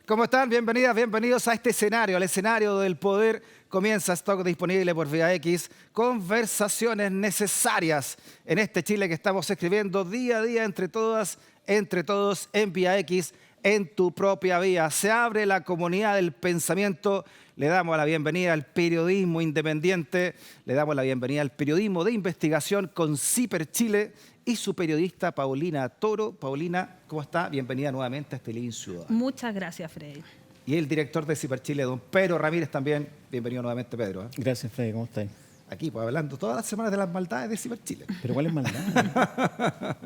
¿Cómo están? Bienvenidas, bienvenidos a este escenario, al escenario del poder. Comienza Stock disponible por Vía X. Conversaciones necesarias en este Chile que estamos escribiendo día a día entre todas, entre todos en Vía X, en tu propia vía. Se abre la comunidad del pensamiento. Le damos la bienvenida al periodismo independiente. Le damos la bienvenida al periodismo de investigación con CIPER Chile y su periodista Paulina Toro. Paulina, ¿cómo está? Bienvenida nuevamente a este Living Ciudadano. Muchas gracias, Freddy. Y el director de CIPER Chile, don Pedro Ramírez, también. Bienvenido nuevamente, Pedro. Gracias, Freddy. ¿Cómo estáis? Aquí, pues, hablando todas las semanas de las maldades de CIPER Chile. ¿Pero cuál es maldad?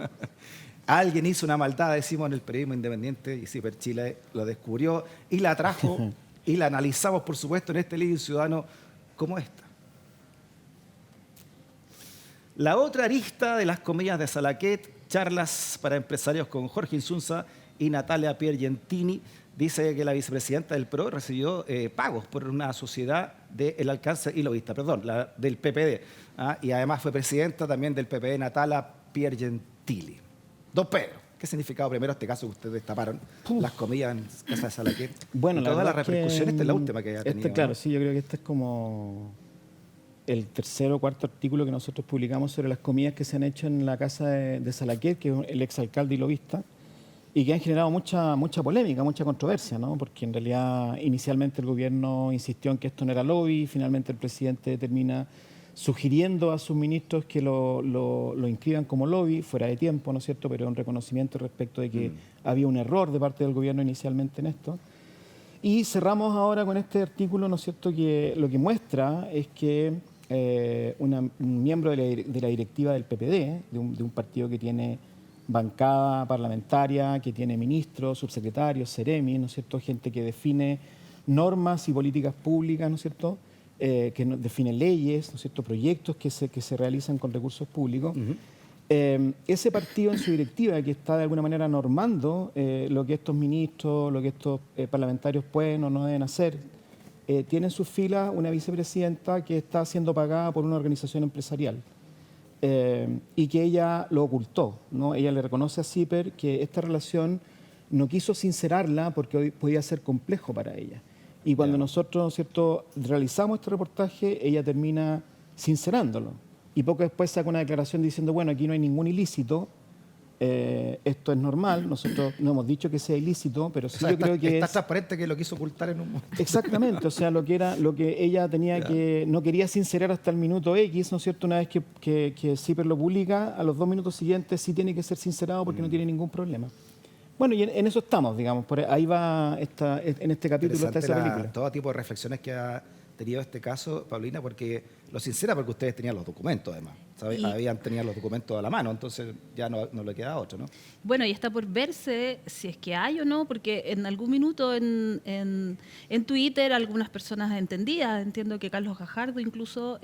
Alguien hizo una maldad, decimos, en el periodismo independiente y CIPER Chile lo descubrió y la trajo y la analizamos, por supuesto, en este Living Ciudadano como esta. La otra arista de las comillas de Salaquet, charlas para empresarios con Jorge Insunza y Natalia Piergentini, dice que la vicepresidenta del PRO recibió pagos por una sociedad del alcance y lobista, perdón, del PPD. Y además fue presidenta también del PPD, Natalia Piergentini. Don Pedro, ¿qué significado primero este caso que ustedes destaparon? Las comillas en casa de Salaquet. Bueno, y toda la repercusión, esta es la última que ha tenido. Claro, sí, yo creo que este es como el tercer o cuarto artículo que nosotros publicamos sobre las comillas que se han hecho en la casa de Salaquet, que es el exalcalde y lobista, y que han generado mucha polémica, mucha controversia, ¿no? Porque en realidad inicialmente el gobierno insistió en que esto no era lobby, finalmente el presidente termina sugiriendo a sus ministros que lo inscriban como lobby, fuera de tiempo, ¿no es cierto?, pero un reconocimiento respecto de que había un error de parte del gobierno inicialmente en esto. Y cerramos ahora con este artículo, ¿no es cierto?, que lo que muestra es que un miembro de la directiva del PPD, de un partido que tiene bancada parlamentaria, que tiene ministros, subsecretarios, seremis, ¿no es cierto?, gente que define normas y políticas públicas, ¿no es cierto?, que define leyes, ¿no es cierto?, proyectos que se realizan con recursos públicos. Ese partido en su directiva, que está de alguna manera normando lo que estos ministros, lo que estos parlamentarios pueden o no deben hacer, tiene en sus filas una vicepresidenta que está siendo pagada por una organización empresarial y que ella lo ocultó, ¿no? Ella le reconoce a CIPER que esta relación no quiso sincerarla porque hoy podía ser complejo para ella. Y cuando nosotros, ¿no es cierto?, realizamos este reportaje, ella termina sincerándolo. Y poco después saca una declaración diciendo, bueno, aquí no hay ningún ilícito, esto es normal, nosotros no hemos dicho que sea ilícito, pero sí, o sea, yo creo que está transparente que lo quiso ocultar en un momento. Exactamente, o sea, lo que ella tenía que, no quería sincerar hasta el minuto X, ¿no es cierto?, una vez que CIPER lo publica, a los 2 minutos siguientes sí tiene que ser sincerado porque no tiene ningún problema. Bueno, y en eso estamos, digamos, por ahí va en este capítulo está esa película. Todo tipo de reflexiones que ha tenido este caso, Paulina, porque lo sincera, porque ustedes tenían los documentos, además. Tenían los documentos a la mano, entonces ya no le queda otro, ¿no? Bueno, y está por verse si es que hay o no, porque en algún minuto en Twitter algunas personas entendidas, entiendo que Carlos Gajardo incluso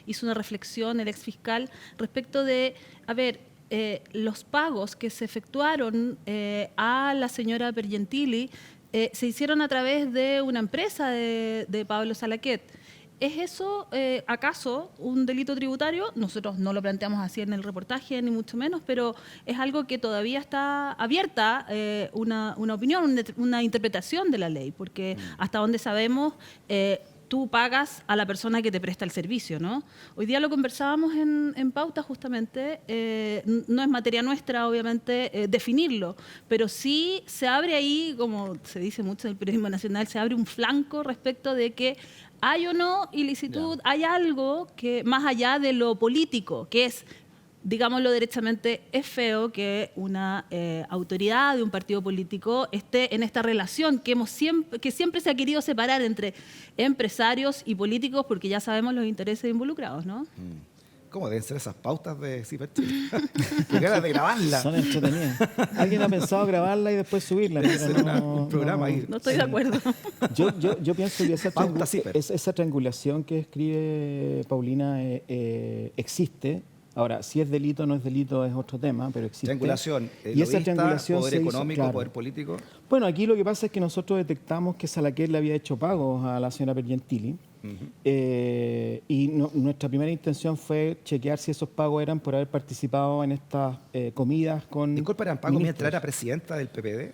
hizo una reflexión, el exfiscal, respecto de, a ver, los pagos que se efectuaron a la señora Piergentini se hicieron a través de una empresa de Pablo Salaquet. ¿Es eso acaso un delito tributario? Nosotros no lo planteamos así en el reportaje, ni mucho menos, pero es algo que todavía está abierta una opinión, una interpretación de la ley, porque hasta donde sabemos tú pagas a la persona que te presta el servicio, ¿no? Hoy día lo conversábamos en pauta justamente, no es materia nuestra, obviamente, definirlo, pero sí se abre ahí, como se dice mucho en el periodismo nacional, se abre un flanco respecto de que hay o no ilicitud, hay algo que más allá de lo político, que es, digámoslo derechamente, es feo que una autoridad de un partido político esté en esta relación que siempre se ha querido separar entre empresarios y políticos porque ya sabemos los intereses involucrados, ¿no? ¿Cómo deben ser esas pautas de CIPER Chile? Qué ganas de grabarla. Son entretenidas. Alguien ha pensado grabarla y después subirla. Un programa ahí. No estoy de acuerdo. Yo pienso que esa triangulación que escribe Paulina existe. Ahora, si es delito o no es delito es otro tema, pero existe. Triangulación, y esa triangulación poder económico, claro. Poder político. Bueno, aquí lo que pasa es que nosotros detectamos que Salaquet le había hecho pagos a la señora Piergentini y nuestra primera intención fue chequear si esos pagos eran por haber participado en estas comidas con Disculpa, ¿eran pagos mientras era presidenta del PPD?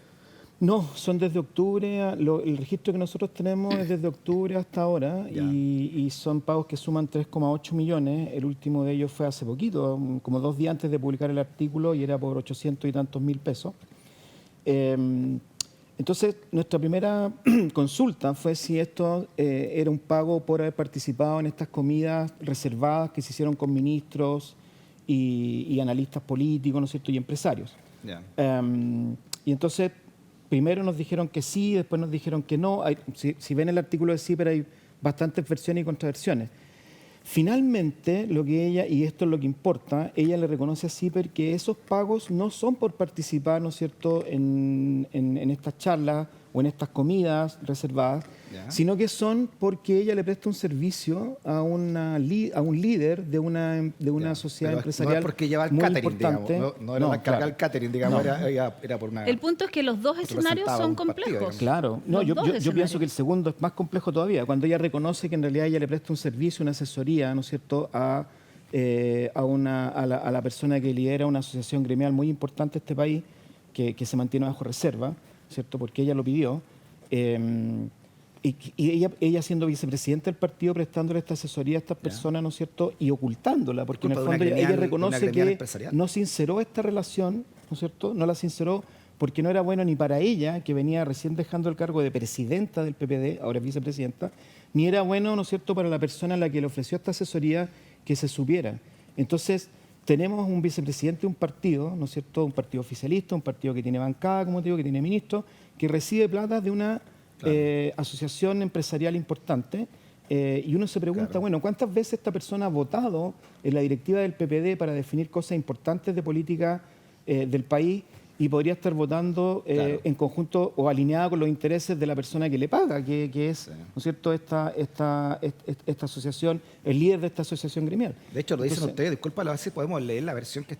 No, son desde octubre, el registro que nosotros tenemos es desde octubre hasta ahora y son pagos que suman 3,8 millones. El último de ellos fue hace poquito, como 2 días antes de publicar el artículo y era por 800 y tantos mil pesos. Entonces, nuestra primera consulta fue si esto era un pago por haber participado en estas comidas reservadas que se hicieron con ministros y analistas políticos, ¿no es cierto?, y empresarios. Y entonces, primero nos dijeron que sí, después nos dijeron que no. Si ven el artículo de CIPER hay bastantes versiones y contraversiones. Finalmente, lo que ella, y esto es lo que importa, ella le reconoce a CIPER que esos pagos no son por participar, ¿no es cierto?, en estas charlas o en estas comidas reservadas, sino que son porque ella le presta un servicio a un líder de una sociedad empresarial. No es porque lleva el muy catering, importante. digamos. No era la carga del catering, digamos, era por una... El punto es que los dos escenarios representaba son un partido, complejos. digamos. Claro, no, Los yo dos pienso escenarios. que el segundo es más complejo todavía, cuando ella reconoce que en realidad ella le presta un servicio, una asesoría, ¿no es cierto?, a la persona que lidera una asociación gremial muy importante de este país, que se mantiene bajo reserva, ¿cierto?, porque ella lo pidió. Y ella siendo vicepresidenta del partido, prestándole esta asesoría a estas personas, ¿no es cierto?, y ocultándola, porque en el Culpa de fondo una ella gremial reconoce que empresarial. no sinceró esta relación, ¿no es cierto?, no la sinceró porque no era bueno ni para ella, que venía recién dejando el cargo de presidenta del PPD, ahora es vicepresidenta, ni era bueno, ¿no es cierto?, para la persona a la que le ofreció esta asesoría que se supiera. Entonces, tenemos un vicepresidente de un partido, ¿no es cierto?, un partido oficialista, un partido que tiene bancada, como te digo, que tiene ministro, que recibe plata de una asociación empresarial importante, y uno se pregunta, bueno, ¿cuántas veces esta persona ha votado en la directiva del PPD para definir cosas importantes de política del país y podría estar votando en conjunto o alineada con los intereses de la persona que le paga, que es, ¿no es cierto?, esta asociación, el líder de esta asociación gremial? De hecho, lo dicen ustedes, disculpa, a ver si podemos leer la versión que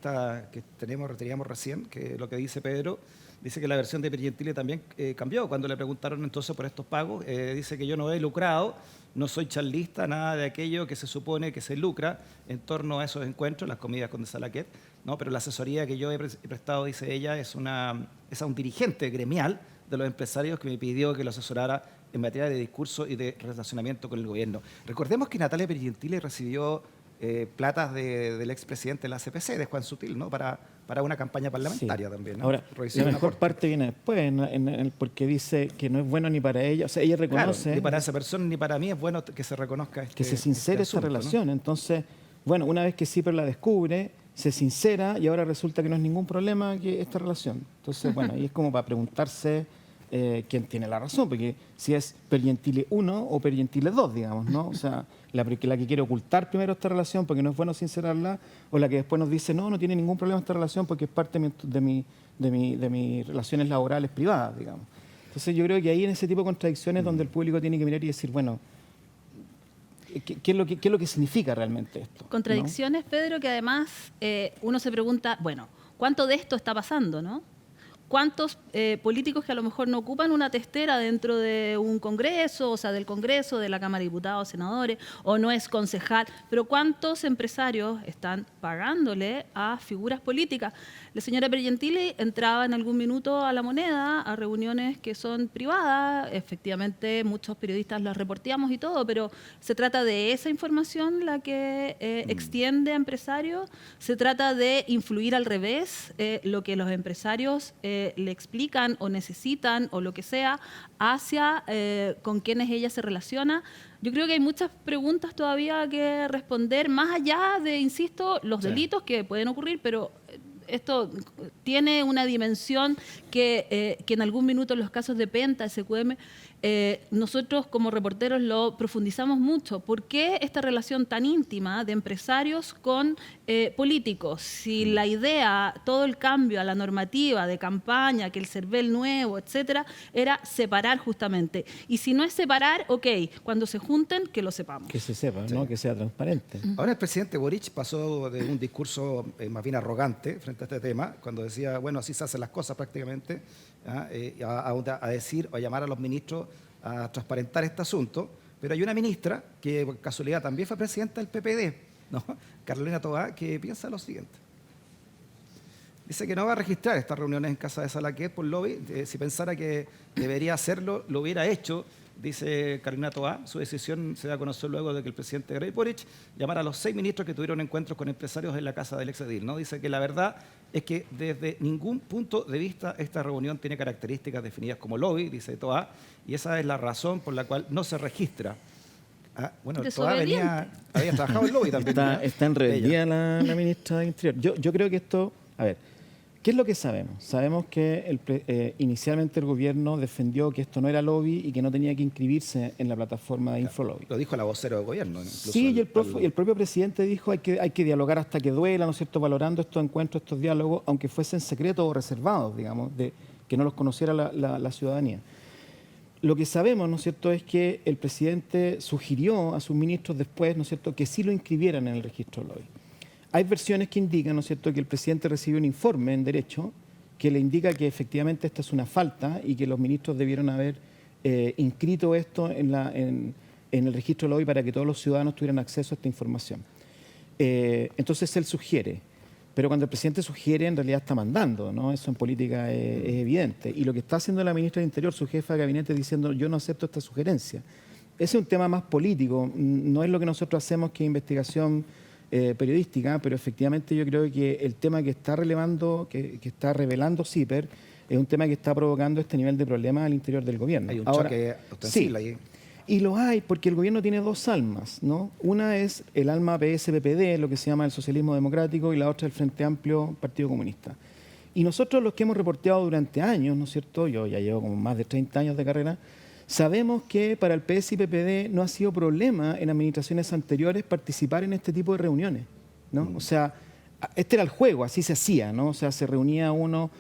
teníamos recién, que lo que dice Pedro. Dice que la versión de Piergentili también cambió. Cuando le preguntaron entonces por estos pagos, dice que yo no he lucrado, no soy charlista, nada de aquello que se supone que se lucra en torno a esos encuentros, las comidas con de Salaquet, ¿no? Pero la asesoría que yo he prestado, dice ella, es a un dirigente gremial de los empresarios que me pidió que lo asesorara en materia de discurso y de relacionamiento con el gobierno. Recordemos que Natalia Piergentili recibió platas del expresidente de la CPC, de Juan Sutil, ¿no?, para una campaña parlamentaria también, ¿no? Ahora, la mejor parte viene después, porque dice que no es bueno ni para ella, o sea, ella reconoce... Claro, ni para esa persona ni para mí es bueno que se reconozca que se sincere esta asunto, relación, ¿no? Entonces, bueno, una vez que CIPER la descubre, se sincera y ahora resulta que no es ningún problema que esta relación. Entonces, bueno, ahí es como para preguntarse quién tiene la razón, porque si es Piergentili 1 o Piergentili 2, digamos, ¿no? O sea, la que quiere ocultar primero esta relación porque no es bueno sincerarla, o la que después nos dice, no tiene ningún problema esta relación porque es parte de mis relaciones laborales privadas, digamos. Entonces yo creo que ahí en ese tipo de contradicciones donde el público tiene que mirar y decir, bueno, ¿qué es lo que significa realmente esto? Contradicciones, ¿no? Pedro, que además uno se pregunta, bueno, ¿cuánto de esto está pasando, no? ¿Cuántos políticos que a lo mejor no ocupan una testera dentro de un congreso, o sea, del Congreso, de la Cámara de Diputados, senadores, o no es concejal, pero cuántos empresarios están pagándole a figuras políticas? La señora Piergentili entraba en algún minuto a La Moneda, a reuniones que son privadas, efectivamente muchos periodistas las reporteamos y todo, pero se trata de esa información la que extiende a empresarios, se trata de influir al revés lo que los empresarios le explican o necesitan o lo que sea hacia con quienes ella se relaciona. Yo creo que hay muchas preguntas todavía que responder, más allá de, insisto, los delitos que pueden ocurrir, pero esto tiene una dimensión que en algún minuto en los casos de Penta, SQM, nosotros como reporteros lo profundizamos mucho. ¿Por qué esta relación tan íntima de empresarios con políticos? Si la idea, todo el cambio a la normativa de campaña, que el CERVEL nuevo, etcétera, era separar justamente. Y si no es separar, ok, cuando se junten, que lo sepamos. Que se sepa, ¿no? Que sea transparente. Ahora el presidente Boric pasó de un discurso más bien arrogante frente a este tema, cuando decía, bueno, así se hacen las cosas prácticamente, a decir o a llamar a los ministros a transparentar este asunto, pero hay una ministra que por casualidad también fue presidenta del PPD, ¿no?, Carolina Toá, que piensa lo siguiente. Dice que no va a registrar estas reuniones en casa de Salaquet por lobby. Si pensara que debería hacerlo, lo hubiera hecho. Dice Carolina Toá, su decisión se da a conocer luego de que el presidente Gabriel Boric llamara a los 6 ministros que tuvieron encuentros con empresarios en la casa del exedil, ¿no? Dice que la verdad es que desde ningún punto de vista esta reunión tiene características definidas como lobby, dice Toá, y esa es la razón por la cual no se registra. Ah, bueno, Toá había trabajado en lobby también. Está en rebeldía la ministra del Interior. Yo creo que esto, a ver, ¿qué es lo que sabemos? Sabemos que inicialmente el gobierno defendió que esto no era lobby y que no tenía que inscribirse en la plataforma de Infolobby. Lo dijo la vocera del gobierno. Sí, y el propio presidente dijo hay que dialogar hasta que duela, ¿no es cierto?, valorando estos encuentros, estos diálogos, aunque fuesen secretos o reservados, digamos, que no los conociera la ciudadanía. Lo que sabemos, ¿no es cierto?, es que el presidente sugirió a sus ministros después, ¿no es cierto?, que sí lo inscribieran en el registro lobby. Hay versiones que indican, ¿no es cierto?, que el presidente recibió un informe en derecho que le indica que efectivamente esta es una falta y que los ministros debieron haber inscrito esto en el registro lobby para que todos los ciudadanos tuvieran acceso a esta información. Entonces él sugiere, pero cuando el presidente sugiere en realidad está mandando, ¿no? Eso en política es evidente. Y lo que está haciendo la ministra del Interior, su jefa de gabinete, diciendo yo no acepto esta sugerencia. Ese es un tema más político, no es lo que nosotros hacemos, que es investigación periodística, pero efectivamente yo creo que el tema que está está revelando CIPER es un tema que está provocando este nivel de problemas al interior del gobierno. Hay un choque ostensible ahí. Y lo hay porque el gobierno tiene dos almas, ¿no? Una es el alma PS-PPD, lo que se llama el socialismo democrático, y la otra el Frente Amplio, Partido Comunista. Y nosotros los que hemos reporteado durante años, ¿no es cierto? Yo ya llevo como más de 30 años de carrera. Sabemos que para el PS y PPD no ha sido problema en administraciones anteriores participar en este tipo de reuniones, ¿no? O sea, este era el juego, así se hacía, ¿no? O sea, se reunía uno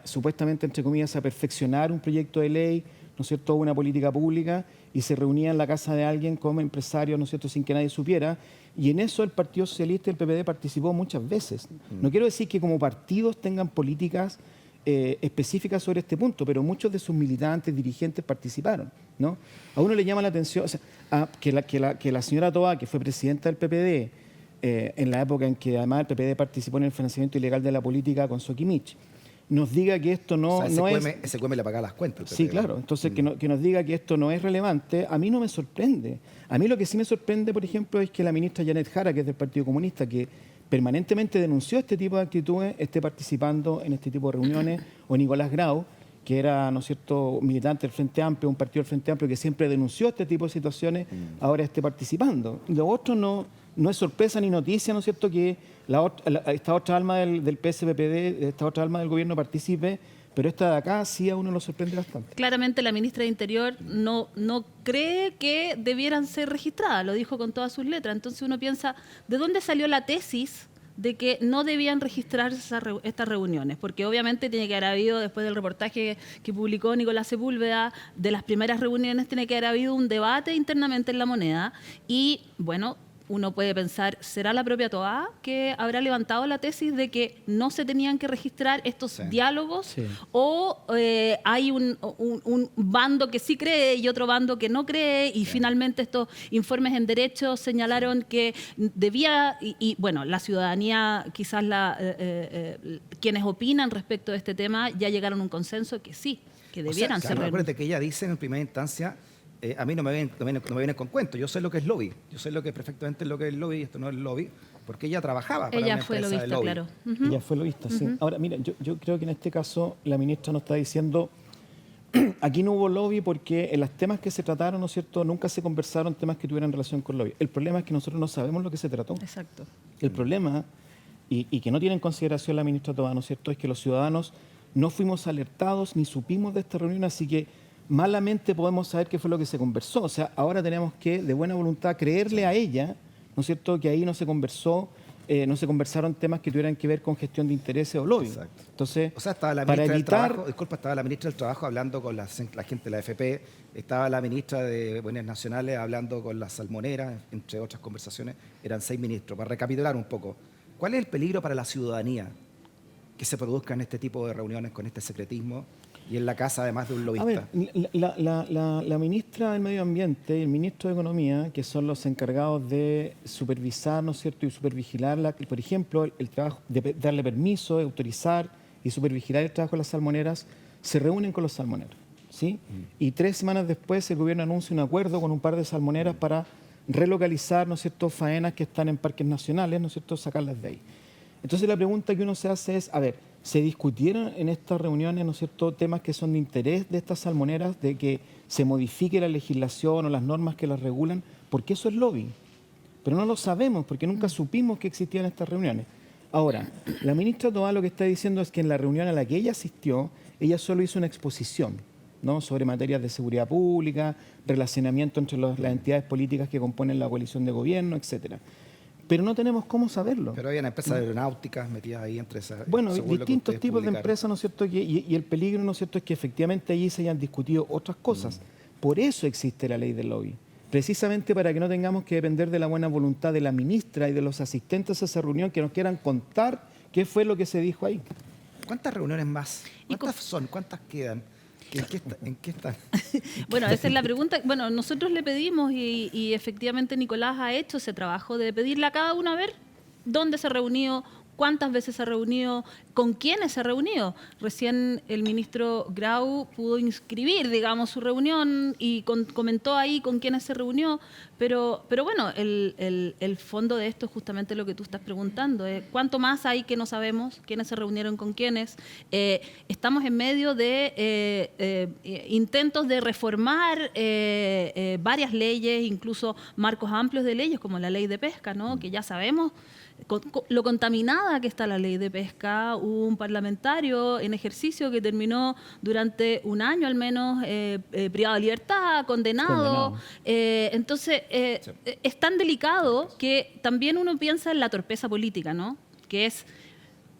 supuestamente, entre comillas, a perfeccionar un proyecto de ley, ¿no es cierto?, una política pública, y se reunía en la casa de alguien como empresario, ¿no es cierto?, sin que nadie supiera. Y en eso el Partido Socialista y el PPD participó muchas veces. No quiero decir que como partidos tengan políticas específicas sobre este punto, pero muchos de sus militantes, dirigentes participaron, ¿no? A uno le llama la atención, o sea, que la señora Toá, que fue presidenta del PPD, en la época en que además el PPD participó en el financiamiento ilegal de la política con Soquimich, nos diga que esto no es... Ese CUEM le pagaba las cuentas. Sí, claro. Entonces, que nos diga que esto no es relevante, a mí no me sorprende. A mí lo que sí me sorprende, por ejemplo, es que la ministra Janet Jara, que es del Partido Comunista, que permanentemente denunció este tipo de actitudes, esté participando en este tipo de reuniones, o Nicolás Grau, que era, ¿no es cierto?, militante del Frente Amplio, un partido del Frente Amplio que siempre denunció este tipo de situaciones, ahora esté participando. Lo otro no es sorpresa ni noticia, ¿no es cierto?, que esta otra alma del PSPPD, esta otra alma del gobierno participe, pero esta de acá sí a uno lo sorprende bastante. Claramente la ministra de Interior no cree que debieran ser registradas, lo dijo con todas sus letras. Entonces uno piensa, ¿de dónde salió la tesis de que no debían registrarse estas reuniones? Porque obviamente tiene que haber habido, después del reportaje que publicó Nicolás Sepúlveda, de las primeras reuniones, tiene que haber habido un debate internamente en La Moneda. Y bueno, uno puede pensar, ¿será la propia Toá que habrá levantado la tesis de que no se tenían que registrar estos diálogos? Sí. ¿O hay un bando que sí cree y otro bando que no cree? Y finalmente estos informes en derecho señalaron que debía, y bueno, la ciudadanía, quizás quienes opinan respecto de este tema, ya llegaron a un consenso que sí, que debieran ser. Acuérdate que ella dice en primera instancia, a mí no me vienen con cuentos, yo sé lo que es lobby, yo sé lo que perfectamente es lo que es lobby, y esto no es lobby, porque ella trabajaba para ella una fue empresa lobista, de lobby. claro. Ella fue lobista, sí. Ahora, mira, yo creo que en este caso la ministra nos está diciendo, aquí no hubo lobby porque en los temas que se trataron, ¿no es cierto?, nunca se conversaron temas que tuvieran relación con lobby. El problema es que nosotros no sabemos lo que se trató. Exacto. El problema, y que no tiene en consideración la ministra Toá, ¿no es cierto?, es que los ciudadanos no fuimos alertados ni supimos de esta reunión, así que malamente podemos saber qué fue lo que se conversó. O sea, ahora tenemos que, de buena voluntad, creerle a ella, ¿no es cierto?, que ahí no se conversaron temas que tuvieran que ver con gestión de intereses o lobby. Exacto. Entonces, o sea, estaba la ministra del Trabajo, estaba la ministra del Trabajo hablando con la gente de la AFP, estaba la ministra de Bienes Nacionales hablando con las salmoneras, entre otras conversaciones, eran 6 ministros. Para recapitular un poco, ¿cuál es el peligro para la ciudadanía que se produzcan este tipo de reuniones con este secretismo? y en la casa además de un A lobista. ver, la ministra del Medio Ambiente y el ministro de Economía, que son los encargados de supervisar, ¿no es cierto?, y supervigilar, por ejemplo, el trabajo de darle permiso, de autorizar y supervigilar el trabajo de las salmoneras, se reúnen con los salmoneros, ¿sí? Y 3 semanas después el gobierno anuncia un acuerdo con un par de salmoneras para relocalizar, ¿no es cierto?, faenas que están en parques nacionales, ¿no es cierto?, sacarlas de ahí. Entonces la pregunta que uno se hace es, a ver, ¿se discutieron en estas reuniones, ¿no es cierto?, temas que son de interés de estas salmoneras, de que se modifique la legislación o las normas que las regulan? Porque eso es lobbying. Pero no lo sabemos, porque nunca supimos que existían estas reuniones. Ahora, la ministra Toá lo que está diciendo es que en la reunión a la que ella asistió, ella solo hizo una exposición, ¿no?, sobre materias de seguridad pública, relacionamiento entre las entidades políticas que componen la coalición de gobierno, etcétera. Pero no tenemos cómo saberlo. Pero había una empresa aeronáuticas metidas ahí entre esas. Bueno, según lo que distintos ustedes tipos de publicaron. empresas, ¿no es cierto? Y el peligro, ¿no es cierto?, es que efectivamente allí se hayan discutido otras cosas. Por eso existe la ley del lobby. Precisamente para que no tengamos que depender de la buena voluntad de la ministra y de los asistentes a esa reunión que nos quieran contar qué fue lo que se dijo ahí. ¿Cuántas reuniones más? Y ¿Cuántas son? ¿Cuántas quedan? ¿En qué están? Bueno, esa es la pregunta. Bueno, nosotros le pedimos y efectivamente Nicolás ha hecho ese trabajo de pedirle a cada uno a ver dónde se reunió, cuántas veces se ha reunido, con quiénes se ha reunido. Recién el ministro Grau pudo inscribir, digamos, su reunión y comentó ahí con quiénes se reunió, pero bueno, el fondo de esto es justamente lo que tú estás preguntando. ¿Cuánto más hay que no sabemos? ¿Quiénes se reunieron con quiénes? Estamos en medio de intentos de reformar varias leyes, incluso marcos amplios de leyes, como la ley de pesca, ¿no?, que ya sabemos lo contaminada que está la ley de pesca. Hubo un parlamentario en ejercicio que terminó durante un año al menos privado de libertad, condenado. Entonces, es tan delicado que también uno piensa en la torpeza política, ¿no?, que es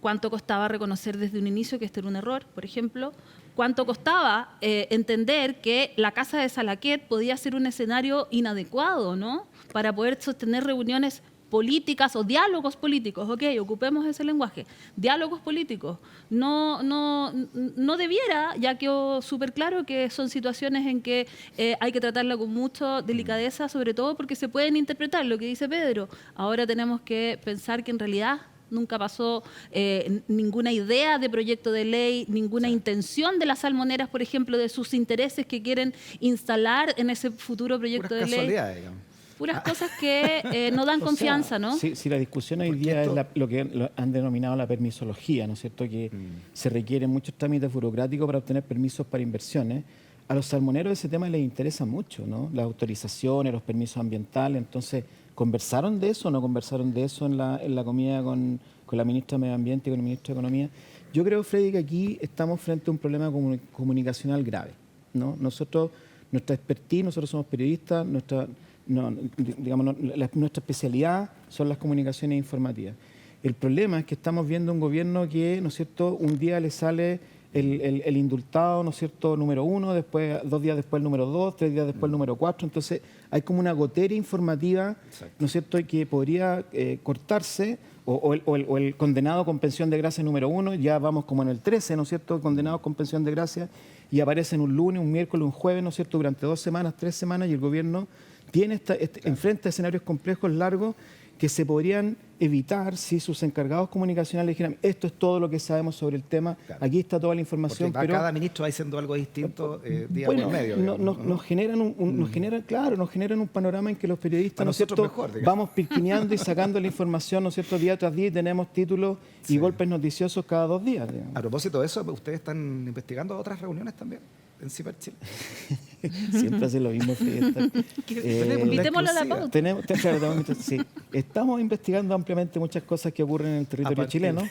cuánto costaba reconocer desde un inicio que este era un error, por ejemplo. Cuánto costaba entender que la casa de Salaquet podía ser un escenario inadecuado, ¿no?, para poder sostener reuniones políticas o diálogos políticos. Ok, ocupemos ese lenguaje. Diálogos políticos. No debiera, ya quedó súper claro que son situaciones en que hay que tratarla con mucha delicadeza, sobre todo porque se pueden interpretar lo que dice Pedro. Ahora tenemos que pensar que en realidad nunca pasó ninguna idea de proyecto de ley, ninguna intención de las salmoneras, por ejemplo, de sus intereses que quieren instalar en ese futuro proyecto Puras de ley. casualidades, digamos. Puras cosas que no dan confianza, ¿no? Si la discusión hoy Porque día esto- es lo que han denominado la permisología, ¿no es cierto?, que se requieren muchos trámites burocráticos para obtener permisos para inversiones. A los salmoneros ese tema les interesa mucho, ¿no?, las autorizaciones, los permisos ambientales. Entonces, ¿conversaron de eso o no conversaron de eso en la comida con la ministra de Medio Ambiente y con el ministro de Economía? Yo creo, Freddy, que aquí estamos frente a un problema comunicacional grave, ¿no? Nuestra expertise, nosotros somos periodistas, nuestra especialidad son las comunicaciones informativas. El problema es que estamos viendo un gobierno que, ¿no es cierto?, un día le sale el indultado, ¿no es cierto?, número 1, después 2 días después el número 2, 3 días después el número 4. Entonces hay como una gotera informativa, ¿no es cierto?, que podría cortarse, o el condenado con pensión de gracia número 1, ya vamos como en el 13, ¿no es cierto?, condenados con pensión de gracia, y aparecen un lunes, un miércoles, un jueves, ¿no es cierto?, durante 2 semanas, 3 semanas, y el gobierno tiene enfrenta escenarios complejos, largos, que se podrían evitar si sus encargados comunicacionales dijeran: esto es todo lo que sabemos sobre el tema, Claro. aquí está toda la información. Porque Pero cada ministro va diciendo algo distinto día bueno, por medio. digamos, ¿no? nos generan un panorama en que los periodistas, Para ¿no es cierto?, nosotros mejor, digamos. vamos pirquineando y sacando la información, ¿no es cierto?, día tras día, y tenemos títulos y golpes noticiosos cada 2 días, digamos. A propósito de eso, ¿ustedes están investigando otras reuniones también en Ciber Chile? Siempre hace lo mismo, Freddy. Tenemos la Invitémoslo a la exclusiva. pauta. Sí, estamos investigando ampliamente muchas cosas que ocurren en el territorio partir- chileno.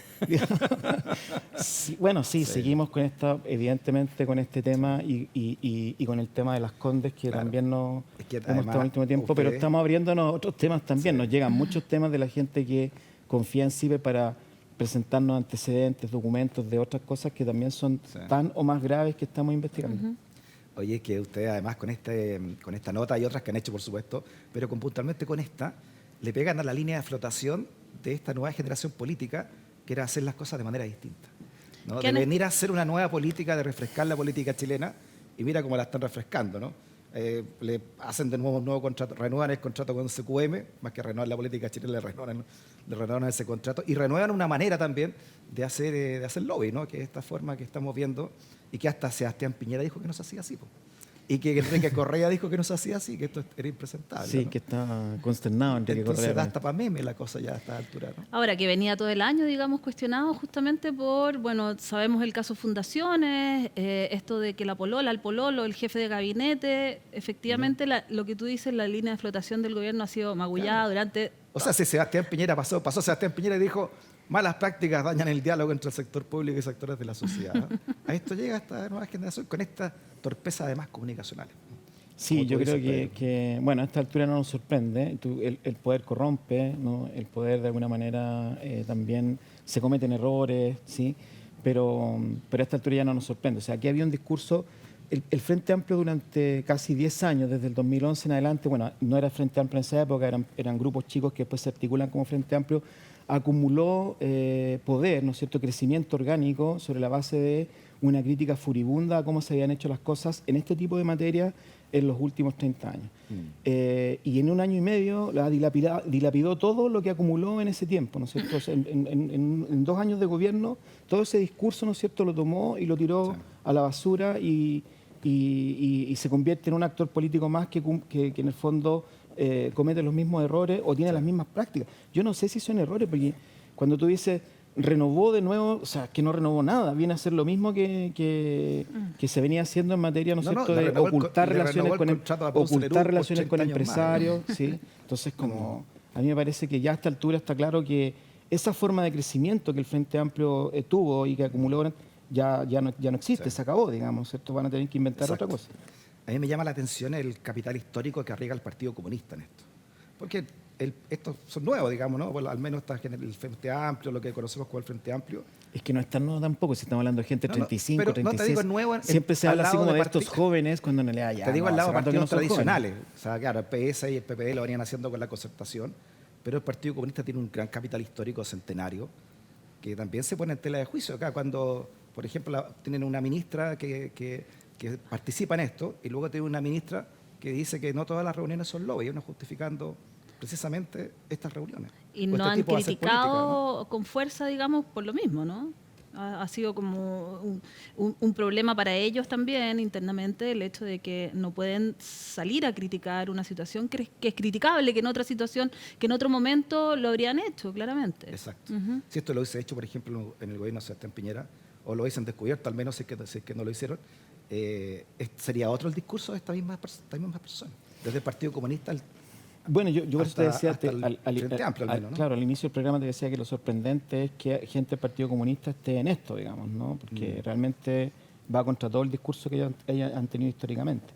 Sí, bueno, sí, seguimos con evidentemente con este tema y con el tema de las Condes, que Claro. también nos Es que hemos además, tomado el último tiempo, pero ustedes- estamos abriéndonos a otros temas también. Nos llegan muchos temas de la gente que confía en CIBE para presentarnos antecedentes, documentos de otras cosas que también son Sí. tan o más graves que estamos investigando. Oye, que ustedes además con esta nota y otras que han hecho, por supuesto, pero puntualmente con esta, le pegan a la línea de flotación de esta nueva generación política que era hacer las cosas de manera distinta. ¿no? ¿Qué De han venir a hacer una nueva política, de refrescar la política chilena, y mira cómo la están refrescando, ¿no? Le hacen de nuevo un nuevo contrato, renuevan el contrato con CQM, más que renovar la política chilena, le renuevan ese contrato, y renuevan una manera también de hacer lobby, ¿no? Que es esta forma que estamos viendo, y que hasta Sebastián Piñera dijo que no se hacía así, po. Y que Enrique Correa dijo que no se hacía así, que esto era impresentable. Sí, ¿no? que está consternado Enrique Entonces Correa. da hasta para meme la cosa ya a esta altura, ¿no? Ahora, que venía todo el año, digamos, cuestionado justamente por, bueno, sabemos el caso Fundaciones, esto de que la polola, el pololo, el jefe de gabinete, efectivamente lo que tú dices, la línea de flotación del gobierno ha sido magullada Claro. durante... O sea, si Sebastián Piñera pasó Sebastián Piñera y dijo, malas prácticas dañan el diálogo entre el sector público y sectores de la sociedad. ¿No? A esto llega esta nueva generación con esta torpeza además comunicacional. Sí, Como tú yo creo dices, Pedro. que, bueno, a esta altura no nos sorprende. El poder corrompe, ¿no? El poder de alguna manera también se cometen errores, ¿sí? Pero a esta altura ya no nos sorprende. O sea, aquí había un discurso, el Frente Amplio durante casi 10 años, desde el 2011 en adelante, bueno, no era Frente Amplio en esa época, eran grupos chicos que después se articulan como Frente Amplio, acumuló poder, ¿no es cierto?, crecimiento orgánico sobre la base de una crítica furibunda a cómo se habían hecho las cosas en este tipo de materia en los últimos 30 años. Y en un año y medio dilapidó todo lo que acumuló en ese tiempo, ¿no es cierto? O sea, en 2 años de gobierno, todo ese discurso, ¿no es cierto?, lo tomó y lo tiró a la basura y se convierte en un actor político más que en el fondo comete los mismos errores o tiene las mismas prácticas. Yo no sé si son errores, porque cuando tú dices renovó de nuevo, o sea, que no renovó nada, viene a ser lo mismo que se venía haciendo en materia, ¿no es cierto?, de ocultar relaciones con empresarios, ¿sí? Entonces, como a mí me parece que ya a esta altura está claro que esa forma de crecimiento que el Frente Amplio tuvo y que acumuló ya no existe, se acabó, digamos, ¿cierto? Van a tener que inventar otra cosa. A mí me llama la atención el capital histórico que arriesga el Partido Comunista en esto. Porque estos son nuevos, digamos, ¿no? Bueno, al menos el Frente Amplio, lo que conocemos como el Frente Amplio. Es que no es tan nuevo tampoco, si estamos hablando de gente de 35, pero 36. No te digo nuevo siempre se habla así como de estos jóvenes cuando no le haya. Te digo al lado de partidos tradicionales. Jóvenes. O sea, claro, el PS y el PPD lo venían haciendo con la concertación, pero el Partido Comunista tiene un gran capital histórico centenario que también se pone en tela de juicio. Acá cuando, por ejemplo, tienen una ministra que participa en esto y luego tiene una ministra que dice que no todas las reuniones son lobby, y uno justificando precisamente estas reuniones. Y no han criticado con fuerza, digamos, por lo mismo, ¿no? Ha sido como un problema para ellos también internamente el hecho de que no pueden salir a criticar una situación que es criticable, que en otra situación, que en otro momento lo habrían hecho, claramente. Exacto. Si esto lo hubiese hecho, por ejemplo, en el gobierno de Sebastián Piñera, o lo hubiesen descubierto, al menos si es que no lo hicieron, sería otro el discurso de estas mismas personas. Desde el Partido Comunista bueno, yo por eso te decía, Frente Amplio, al menos, ¿no? Claro, al inicio del programa te decía que lo sorprendente es que gente del Partido Comunista esté en esto, digamos, ¿no? Porque realmente va contra todo el discurso que ellos han tenido históricamente.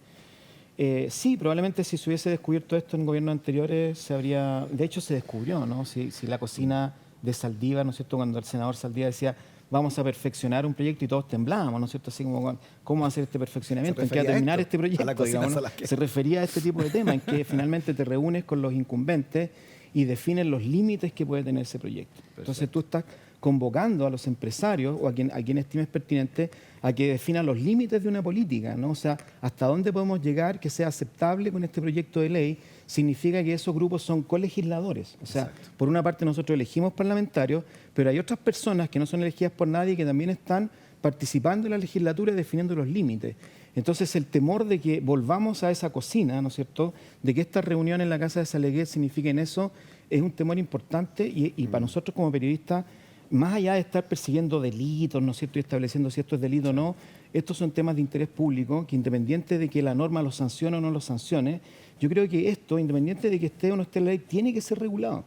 Sí, probablemente si se hubiese descubierto esto en gobiernos anteriores, de hecho se descubrió, ¿no? Si la cocina de Saldívar, ¿no es cierto?, cuando el senador Saldívar decía vamos a perfeccionar un proyecto y todos temblábamos, ¿no es cierto? Así como, ¿cómo hacer este perfeccionamiento? ¿En qué va a terminar este proyecto? Digamos, ¿no? Se refería a este tipo de temas, en que finalmente te reúnes con los incumbentes y defines los límites que puede tener ese proyecto. Perfecto. Entonces tú estás convocando a los empresarios o a quien estimes pertinente a que definan los límites de una política, ¿no? O sea, hasta dónde podemos llegar que sea aceptable con este proyecto de ley, significa que esos grupos son colegisladores. O sea, exacto, por una parte nosotros elegimos parlamentarios, pero hay otras personas que no son elegidas por nadie que también están participando en la legislatura y definiendo los límites. Entonces el temor de que volvamos a esa cocina, ¿no es cierto?, de que esta reunión en la Casa de Saleguet signifiquen eso, es un temor importante y para nosotros como periodistas, más allá de estar persiguiendo delitos, ¿no es cierto?, y estableciendo si esto es delito o no, estos son temas de interés público que independiente de que la norma los sancione o no los sancione, yo creo que esto, independiente de que esté o no esté en la ley, tiene que ser regulado.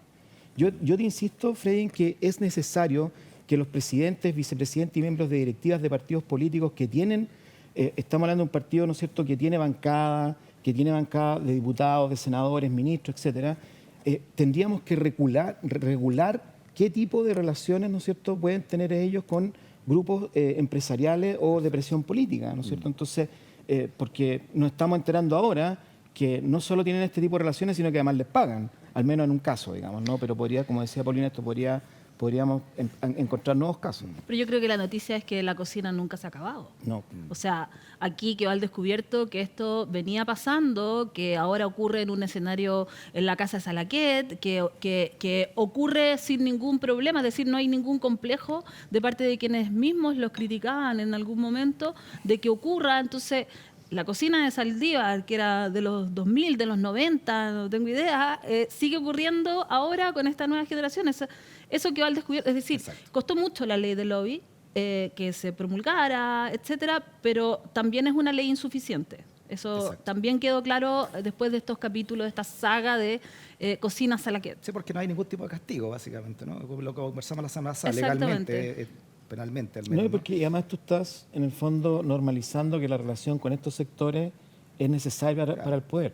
Yo te insisto, Freddy, en que es necesario que los presidentes, vicepresidentes y miembros de directivas de partidos políticos que tienen, estamos hablando de un partido, ¿no es cierto?, que tiene bancada de diputados, de senadores, ministros, etcétera, tendríamos que regular qué tipo de relaciones, ¿no es cierto?, pueden tener ellos con grupos empresariales o de presión política, ¿no es cierto? Entonces, porque nos estamos enterando ahora que no solo tienen este tipo de relaciones, sino que además les pagan, al menos en un caso, digamos, ¿no? Pero podría, como decía Paulina, esto podría podríamos encontrar nuevos casos. Pero yo creo que la noticia es que la cocina nunca se ha acabado. No. O sea, aquí quedó al descubierto que esto venía pasando, que ahora ocurre en un escenario en la casa de Salaquet, que ocurre sin ningún problema, es decir, no hay ningún complejo de parte de quienes mismos los criticaban en algún momento de que ocurra. Entonces, la cocina de Saldívar, que era de los 2000, de los 90, no tengo idea, sigue ocurriendo ahora con esta nueva generación. Eso quedó al descubierto. Es decir, Exacto. costó mucho la ley del lobby, que se promulgara, etcétera, pero también es una ley insuficiente. Eso Exacto. también quedó claro después de estos capítulos, de esta saga de Cocina Salaquet. Sí, porque no hay ningún tipo de castigo, básicamente, ¿no? Lo que conversamos la semana pasada, Exactamente. legalmente, penalmente al No, menos. y porque además tú estás, en el fondo, normalizando que la relación con estos sectores es necesaria para el poder.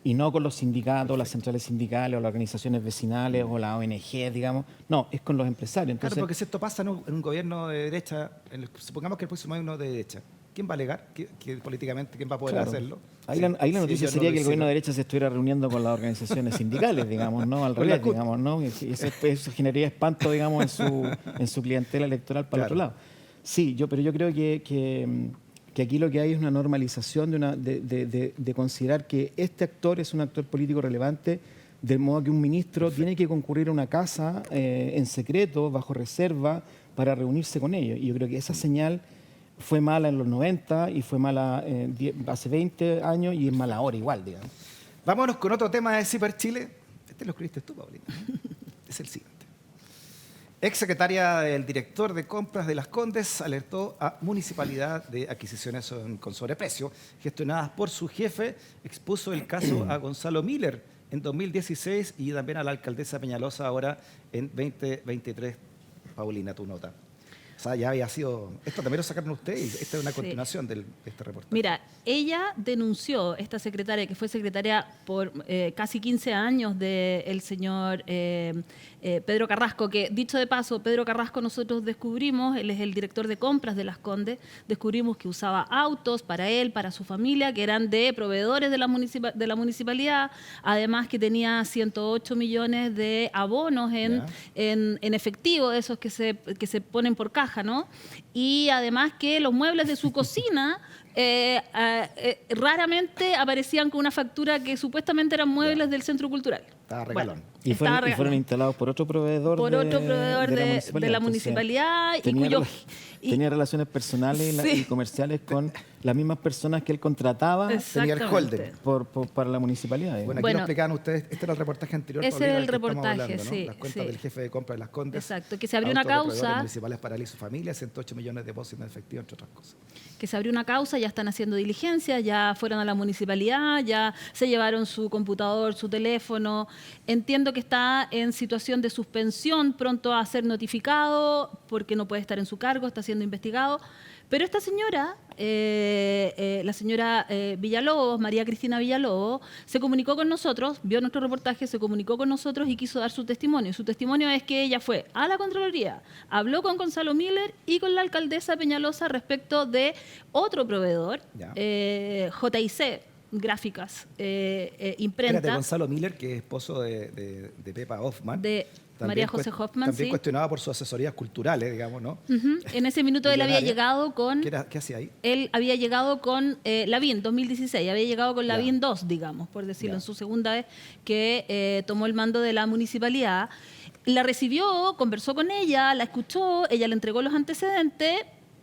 Y no con los sindicatos, las centrales sindicales, o las organizaciones vecinales, o la ONG, digamos. No, es con los empresarios. Entonces, Claro, porque si esto pasa en un gobierno de derecha, supongamos que el próximo hay uno de derecha, ¿quién va a alegar? ¿Que políticamente quién va a poder claro, hacerlo? ahí la Sí, noticia ellos sería no que lo el gobierno de hicieron. derecha se estuviera reuniendo con las organizaciones sindicales, digamos, ¿no? Al Con la revés, CUT. digamos, ¿no? Y eso generaría espanto, digamos, en su clientela electoral para el Claro. otro lado. Sí, pero yo creo que aquí lo que hay es una normalización de considerar que este actor es un actor político relevante, de modo que un ministro tiene que concurrir a una casa en secreto, bajo reserva, para reunirse con ellos. Y yo creo que esa señal fue mala en los 90 y fue mala hace 20 años y es mala ahora igual, digamos. Vámonos con otro tema de Ciper Chile. Este lo escribiste tú, Paulina. Es el siguiente. Ex secretaria del director de compras de Las Condes alertó a municipalidad de adquisiciones con sobreprecio gestionadas por su jefe. Expuso el caso a Gonzalo Miller en 2016 y también a la alcaldesa Peñalosa ahora en 2023. Paulina, tu nota. O sea, ya había sido... Esto también lo sacaron ustedes y esta es una Sí. continuación de este reportaje. Mira, ella denunció, esta secretaria, que fue secretaria por casi 15 años del señor Pedro Carrasco, que dicho de paso, Pedro Carrasco nosotros descubrimos, él es el director de compras de Las Condes, descubrimos que usaba autos para él, para su familia, que eran de proveedores de la municipalidad, además que tenía 108 millones de abonos en efectivo, esos que se ponen por caja, ¿no? Y además que los muebles de su cocina raramente aparecían con una factura que supuestamente eran muebles del Centro Cultural. Estaba regalón. Y estaba fueron regalón. instalados por otro proveedor Por otro proveedor de la Entonces, municipalidad y tenía, cuyo... tenía relaciones personales Sí. y comerciales con las mismas personas que él contrataba Tenía el Exactamente. holder. para la municipalidad. digamos. Bueno, aquí Bueno, nos explicaban ustedes, este era el reportaje anterior. ese Paulina, era del el que estamos reportaje, hablando, ¿no? sí, Las cuentas sí. del jefe de compra de Las Condes. Exacto, que se abrió una autos de proveedores causa. municipales para él y su familia, 108 millones de depósitos en efectivo, entre otras cosas. Que se abrió una causa, ya están haciendo diligencias, ya fueron a la municipalidad, ya se llevaron su computador, su teléfono. Entiendo que está en situación de suspensión, pronto a ser notificado porque no puede estar en su cargo, está siendo investigado. Pero esta señora, la señora Villalobos, María Cristina Villalobos, se comunicó con nosotros, vio nuestro reportaje, se comunicó con nosotros y quiso dar su testimonio. Su testimonio es que ella fue a la Contraloría, habló con Gonzalo Miller y con la alcaldesa Peñalosa respecto de otro proveedor, Ya. JIC Gráficas, imprenta. Espérate, Gonzalo Miller, que es esposo de Pepa Hoffman. De María José Hoffman, También sí. cuestionaba por sus asesorías culturales, digamos, ¿no? Ujú. En ese minuto él había Millonaria. llegado con... ¿Qué hacía ahí? Él había llegado con Lavín, 2016, había llegado con Ya. Lavín 2, digamos, por decirlo, Ya. en su segunda vez que tomó el mando de la municipalidad. La recibió, conversó con ella, la escuchó, ella le entregó los antecedentes,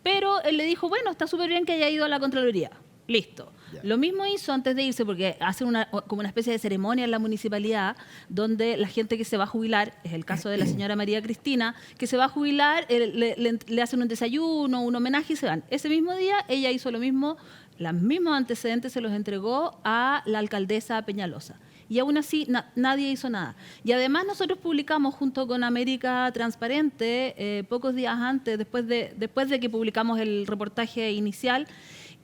pero él le dijo, bueno, está súper bien que haya ido a la Contraloría. Listo. Ya. Lo mismo hizo antes de irse, porque hacen como una especie de ceremonia en la municipalidad, donde la gente que se va a jubilar, es el caso de la señora María Cristina, que se va a jubilar, le hacen un desayuno, un homenaje y se van. Ese mismo día ella hizo lo mismo, los mismos antecedentes se los entregó a la alcaldesa Peñalosa. Y aún así nadie hizo nada. Y además nosotros publicamos junto con América Transparente, pocos días antes, después de que publicamos el reportaje inicial,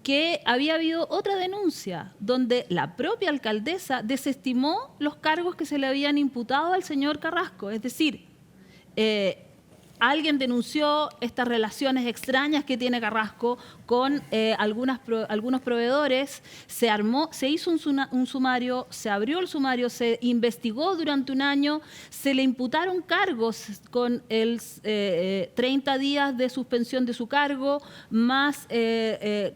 que había habido otra denuncia donde la propia alcaldesa desestimó los cargos que se le habían imputado al señor Carrasco. Es decir, alguien denunció estas relaciones extrañas que tiene Carrasco con algunos proveedores, se hizo un sumario, se abrió el sumario, se investigó durante un año, se le imputaron cargos con 30 días de suspensión de su cargo, más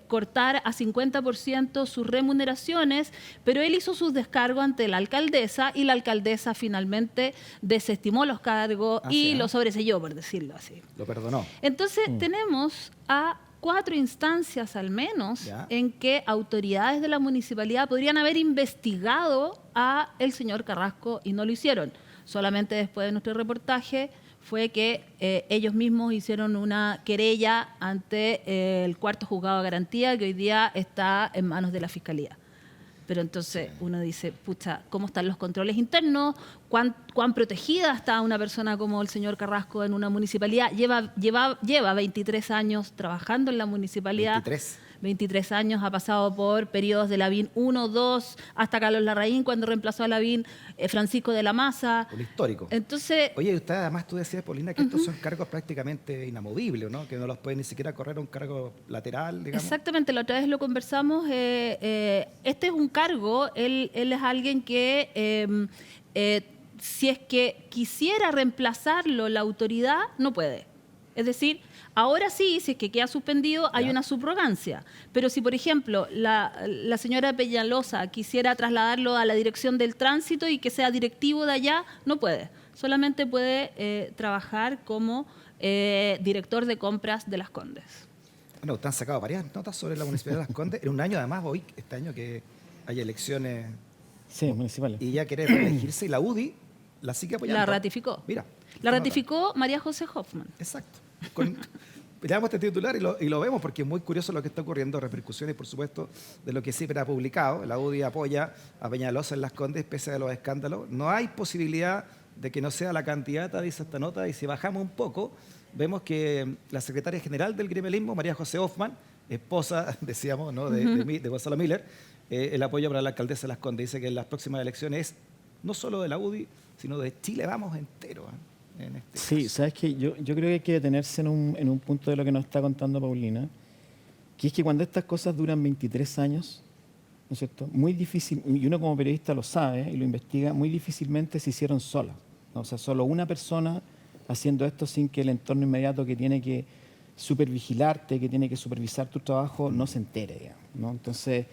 cortar a 50% sus remuneraciones, pero él hizo sus descargos ante la alcaldesa y la alcaldesa finalmente desestimó los cargos y lo sobreselló, por decirlo así. Lo perdonó. Entonces tenemos a 4 instancias al menos en que autoridades de la municipalidad podrían haber investigado a el señor Carrasco y no lo hicieron. Solamente después de nuestro reportaje fue que ellos mismos hicieron una querella ante el 4º juzgado de garantía, que hoy día está en manos de la Fiscalía. Pero entonces uno dice, pucha, ¿cómo están los controles internos? ¿Cuán protegida está una persona como el señor Carrasco en una municipalidad? Lleva 23 años trabajando en la municipalidad. 23 años, ha pasado por periodos de Lavín 1, 2, hasta Carlos Larraín, cuando reemplazó a Lavín, Francisco de la Maza. Un histórico. Entonces, oye, usted además tú decías, Paulina, que estos son cargos prácticamente inamovibles, ¿no? Que no los puede ni siquiera correr un cargo lateral, digamos. Exactamente, la otra vez lo conversamos. Este es un cargo, él es alguien que si es que quisiera reemplazarlo la autoridad, no puede. Es decir, ahora sí, si es que queda suspendido, hay una subrogancia. Pero si, por ejemplo, la señora Peñalosa quisiera trasladarlo a la dirección del tránsito y que sea directivo de allá, no puede. Solamente puede trabajar como director de compras de Las Condes. Bueno, usted han sacado varias notas sobre la Municipalidad de Las Condes. En un año, además, hoy, este año que hay elecciones municipales. Y ya quiere reelegirse y la UDI la sigue apoyando. La ratificó. Mira. La ratificó María José Hoffman. Exacto. Veamos este titular y lo vemos porque es muy curioso lo que está ocurriendo, repercusiones, por supuesto, de lo que siempre ha publicado. La UDI apoya a Peñalosa en Las Condes pese a los escándalos. No hay posibilidad de que no sea la candidata, dice esta nota, y si bajamos un poco, vemos que la secretaria general del gremialismo, María José Hoffman, esposa, decíamos, ¿no? de Gonzalo Miller, el apoyo para la alcaldesa de Las Condes. Dice que en las próximas elecciones es no solo de la UDI, sino de Chile Vamos entero. En este caso. Sabes que yo creo que hay que detenerse en un punto de lo que nos está contando Paulina, que es que cuando estas cosas duran 23 años, ¿no es cierto? Muy difícil, y uno como periodista lo sabe y lo investiga, muy difícilmente se hicieron solas, ¿no? O sea, solo una persona haciendo esto sin que el entorno inmediato que tiene que supervigilarte, que tiene que supervisar tu trabajo, no se entere, digamos, ¿no? Entonces,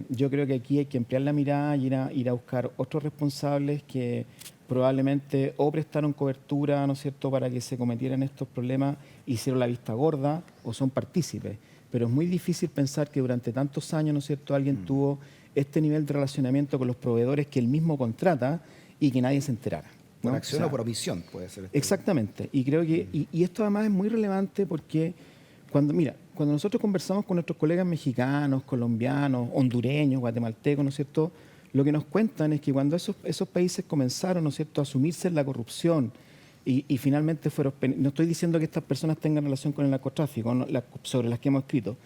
yo creo que aquí hay que ampliar la mirada y ir a buscar otros responsables que probablemente o prestaron cobertura, ¿no es cierto?, para que se cometieran estos problemas, hicieron la vista gorda o son partícipes. Pero es muy difícil pensar que durante tantos años, ¿no es cierto?, alguien tuvo este nivel de relacionamiento con los proveedores que él mismo contrata y que nadie se enterara, ¿no? Por acción o por omisión puede ser. Exactamente. Y creo que y esto además es muy relevante porque cuando nosotros conversamos con nuestros colegas mexicanos, colombianos, hondureños, guatemaltecos, ¿no es cierto?, lo que nos cuentan es que cuando esos países comenzaron, ¿no es cierto?, a sumirse en la corrupción y finalmente fueron... No estoy diciendo que estas personas tengan relación con el narcotráfico, ¿no?, sobre las que hemos escrito,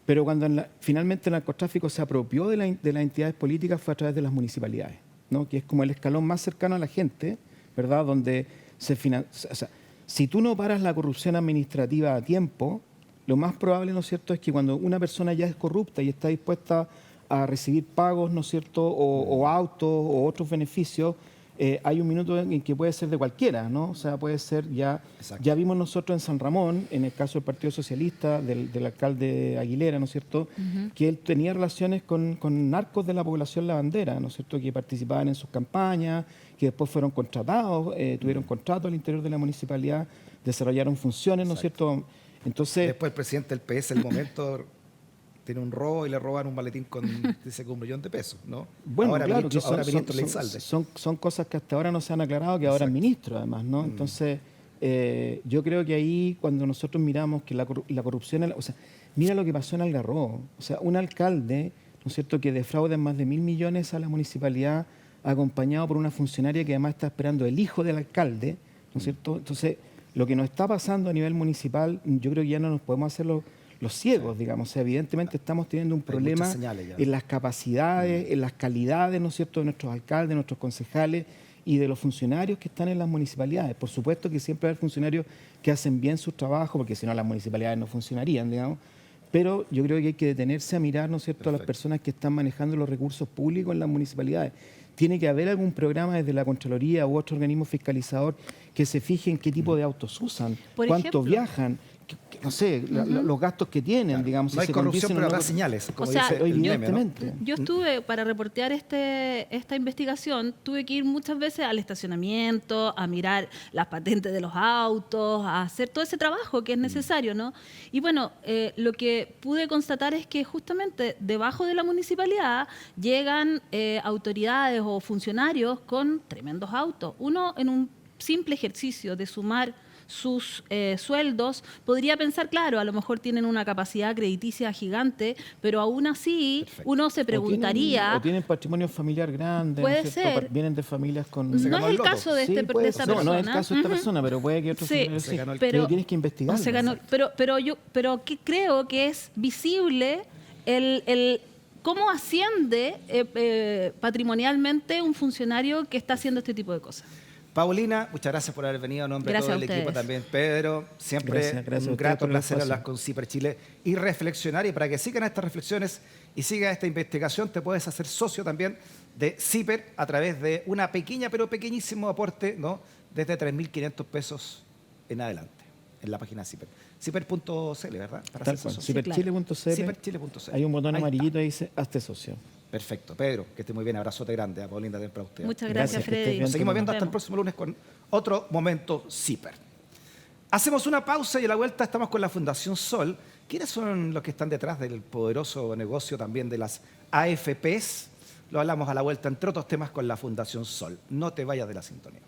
pero cuando finalmente el narcotráfico se apropió de las entidades políticas fue a través de las municipalidades, ¿no?, que es como el escalón más cercano a la gente, ¿verdad?, donde o sea, si tú no paras la corrupción administrativa a tiempo, lo más probable, ¿no es cierto?, es que cuando una persona ya es corrupta y está dispuesta a recibir pagos, ¿no es cierto?, o autos o otros beneficios, hay un minuto en que puede ser de cualquiera, ¿no? O sea, puede ser ya vimos nosotros en San Ramón, en el caso del Partido Socialista, del alcalde Aguilera, ¿no es cierto?, que él tenía relaciones con narcos de la población lavandera, ¿no es cierto?, que participaban en sus campañas, que después fueron contratados, tuvieron contratos al interior de la municipalidad, desarrollaron funciones, ¿no es cierto? Entonces, después el presidente del PS, en el momento, tiene un robo y le roban un maletín con, dice, con $1 millón, ¿no? Bueno, ahora claro, ministro, que ahora ministro Leixalde. son cosas que hasta ahora no se han aclarado, que ahora es ministro, además, ¿no? Entonces, yo creo que ahí, cuando nosotros miramos que la corrupción... O sea, mira lo que pasó en Algarrobo. O sea, un alcalde, ¿no es cierto?, que defrauda más de 1.000 millones a la municipalidad, acompañado por una funcionaria que además está esperando el hijo del alcalde, ¿no es cierto? Entonces, lo que nos está pasando a nivel municipal, yo creo que ya no nos podemos hacer los ciegos, digamos. O sea, evidentemente estamos teniendo un problema en las capacidades, en las calidades, ¿no es cierto?, de nuestros alcaldes, de nuestros concejales, y de los funcionarios que están en las municipalidades. Por supuesto que siempre hay funcionarios que hacen bien su trabajo, porque si no las municipalidades no funcionarían, digamos. Pero yo creo que hay que detenerse a mirar, ¿no es cierto?, a las personas que están manejando los recursos públicos en las municipalidades. Tiene que haber algún programa desde la Contraloría u otro organismo fiscalizador que se fije en qué tipo de autos usan, Por cuánto ejemplo, viajan, no sé, los gastos que tienen, digamos. No hay se corrupción, condicen pero o no habrá con- señales, como O sea, dice el meme, ¿no? evidentemente. Yo estuve, para reportear esta investigación, tuve que ir muchas veces al estacionamiento, a mirar las patentes de los autos, a hacer todo ese trabajo que es necesario, ¿no? Y bueno, lo que pude constatar es que justamente debajo de la municipalidad llegan autoridades o funcionarios con tremendos autos. Uno, en un simple ejercicio de sumar sus sueldos, podría pensar, claro, a lo mejor tienen una capacidad crediticia gigante, pero aún así uno se preguntaría, O tienen patrimonio familiar grande, ¿no es Puede cierto? ser. Vienen de familias con... no ganó es el el loto. caso de, Sí, de puede esta ser. persona. No es el caso de esta Ujú. persona, pero puede que otros Sí, familiares Se sí. ganó el- Pero tienes que investigarlo. se ganó, pero que creo que es visible el cómo asciende patrimonialmente un funcionario que está haciendo este tipo de cosas. Paulina, muchas gracias por haber venido. En nombre de Gracias todo a el equipo ustedes. también. Pedro, siempre Gracias a un ustedes grato por el placer espacio. hablar con CIPER Chile y reflexionar. Y para que sigan estas reflexiones y siga esta investigación, te puedes hacer socio también de CIPER a través de una pequeña, pero pequeñísimo aporte, ¿no?, desde 3.500 pesos en adelante, en la página CIPER. CIPER.cl, ¿verdad? Para Tal hacer cual. socio. Ciperchile.cl. Ciperchile.cl. Hay un botón Ahí está. amarillito ahí dice hazte socio. Perfecto. Pedro, que esté muy bien. Abrazote grande. A Paulina también para usted. Muchas Gracias, gracias, que estés Freddy. bien. Nos seguimos Nos viendo hasta el vemos. próximo lunes con otro Momento CIPER. Hacemos una pausa y a la vuelta estamos con la Fundación Sol. ¿Quiénes son los que están detrás del poderoso negocio también de las AFPs? Lo hablamos a la vuelta, entre otros temas, con la Fundación Sol. No te vayas de la sintonía.